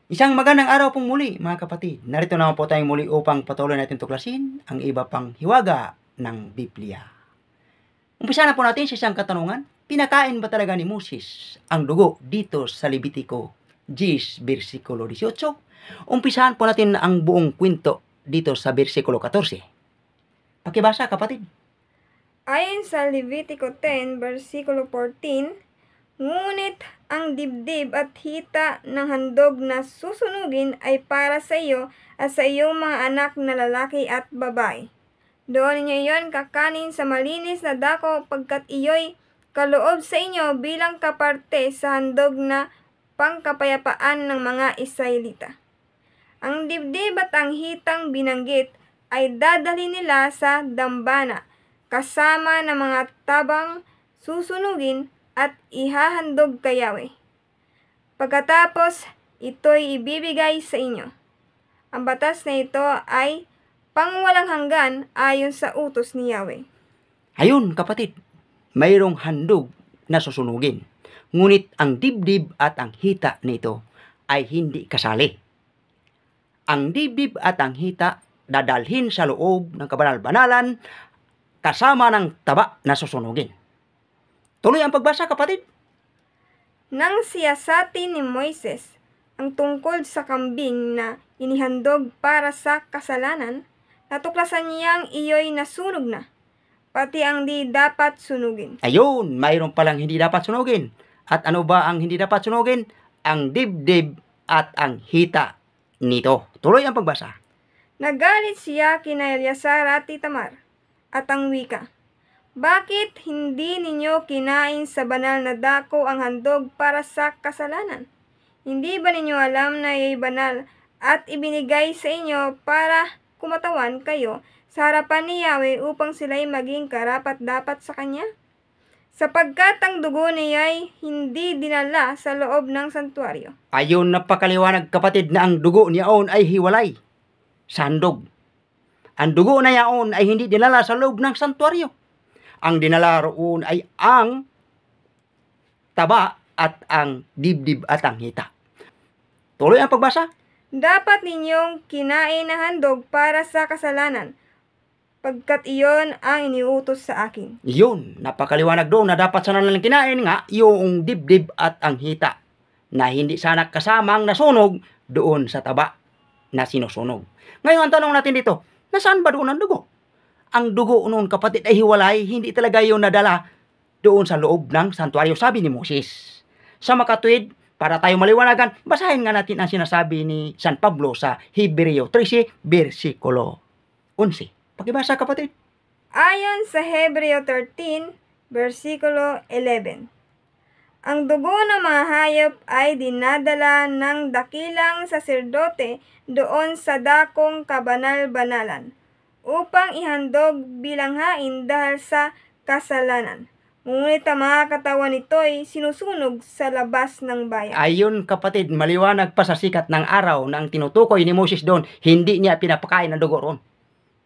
Isang magandang araw pong muli mga kapatid. Narito naman po tayong muli upang patuloy natin tuklasin ang iba pang hiwaga ng Biblia. Umpisa na po natin sa isang katanungan. Pinakain ba talaga ni Moses ang dugo dito sa Levitico 10, versikulo 18? Umpisahan po natin ang buong kwento dito sa versikulo 14. Pakibasa kapatid. Ayon sa Levitico 10, versikulo 14, ngunit ang dibdib at hita ng handog na susunugin ay para sa iyo at sa iyong mga anak na lalaki at babae. Doon ninyo iyon kakanin sa malinis na dako pagkat iyo'y kaloob sa inyo bilang kaparte sa handog na pangkapayapaan ng mga Israelita. Ang dibdib at ang hitang binanggit ay dadalhin nila sa dambana kasama ng mga tabang susunugin at ihahandog kay Yahweh. Pagkatapos, ito'y ibibigay sa inyo. Ang batas na ito ay pangwalang hanggan ayon sa utos ni Yahweh. Ayun kapatid, mayroong handog na susunugin. Ngunit ang dibdib at ang hita nito ay hindi kasali. Ang dibdib at ang hita dadalhin sa loob ng kabanal-banalan kasama ng taba na susunugin. Tuloy ang pagbasa kapatid. Nang siyasati ni Moises ang tungkol sa kambing na inihandog para sa kasalanan, natuklasan niyang iyo'y nasunog na, pati ang di dapat sunugin. Ayun, mayroon palang hindi dapat sunugin. At ano ba ang hindi dapat sunugin? Ang dibdib at ang hita nito. Tuloy ang pagbasa. Nagalit siya kina Eleazar at Itamar at ang wika, bakit hindi ninyo kinain sa banal na dako ang handog para sa kasalanan? Hindi ba ninyo alam na iyo'y banal at ibinigay sa inyo para kumatawan kayo sa harapan ni Yahweh upang sila'y maging karapat-dapat sa Kanya? Sapagkat ang dugo niya'y hindi dinala sa loob ng santuaryo. Ayun, napakaliwanag kapatid na ang dugo niyaon ay hiwalay sa handog. Ang dugo na yaon ay hindi dinala sa loob ng santuaryo. Ang dinala roon ay ang taba at ang dibdib at ang hita. Tuloy ang pagbasa. Dapat ninyong kinain ang handog para sa kasalanan, pagkat iyon ang iniutos sa akin. Yun, napakaliwanag doon na dapat sana nalang kinain nga yung dibdib at ang hita na hindi sana kasamang nasunog doon sa taba na sinusunog. Ngayon ang tanong natin dito, nasaan ba doon ang dugo? Ang dugo noon kapatid ay hiwalay, hindi talaga yun nadala doon sa loob ng santuaryo, sabi ni Moses. Sa makatuwid, para tayo maliwanagan, basahin nga natin ang sinasabi ni San Pablo sa Hebreo 13, versikulo 11. Pakibasa kapatid. Ayon sa Hebreo 13, versikulo 11. Ang dugo ng mga hayop ay dinadala ng dakilang saserdote doon sa dakong kabanal-banalan upang ihandog bilang hain dahil sa kasalanan. Ngunit ang mga katawan nito'y sinusunog sa labas ng bayan. Ayun kapatid, maliwanag pa sa sikat ng araw na ang tinutukoy ni Moses doon, hindi niya pinapakain ang dugo roon.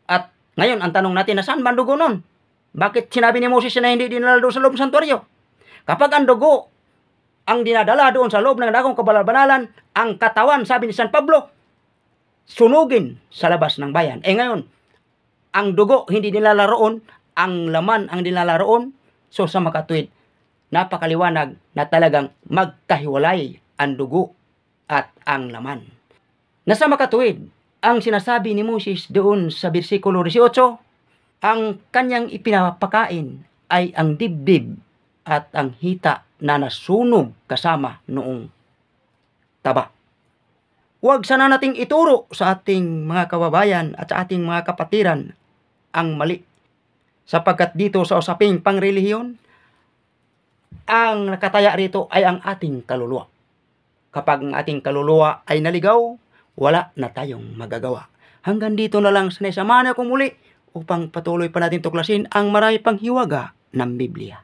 At ngayon, ang tanong natin, nasaan ba ang dugo noon? Bakit sinabi ni Moses na hindi dinala doon sa loob ng santuaryo? Kapag ang dugo ang dinadala doon sa loob ng dakong kabanal-banalan, ang katawan, sabi ni San Pablo, sunugin sa labas ng bayan. Ngayon, ang dugo hindi dinala roon, ang laman ang dinala roon. So sa makatuwid, napakaliwanag na talagang magkahiwalay ang dugo at ang laman. Nasa makatuwid, ang sinasabi ni Moses doon sa versikulo 18, ang kanyang ipinapakain ay ang dibdib at ang hita na nasunog kasama noong taba. Huwag sana nating ituro sa ating mga kababayan at sa ating mga kapatiran ang mali. Sapagkat dito sa usaping pangrelihiyon, ang nakataya rito ay ang ating kaluluwa. Kapag ang ating kaluluwa ay naligaw, wala na tayong magagawa. Hanggang dito na lang, sinasamahan ako muli upang patuloy pa natin tuklasin ang marami pang hiwaga ng Biblia.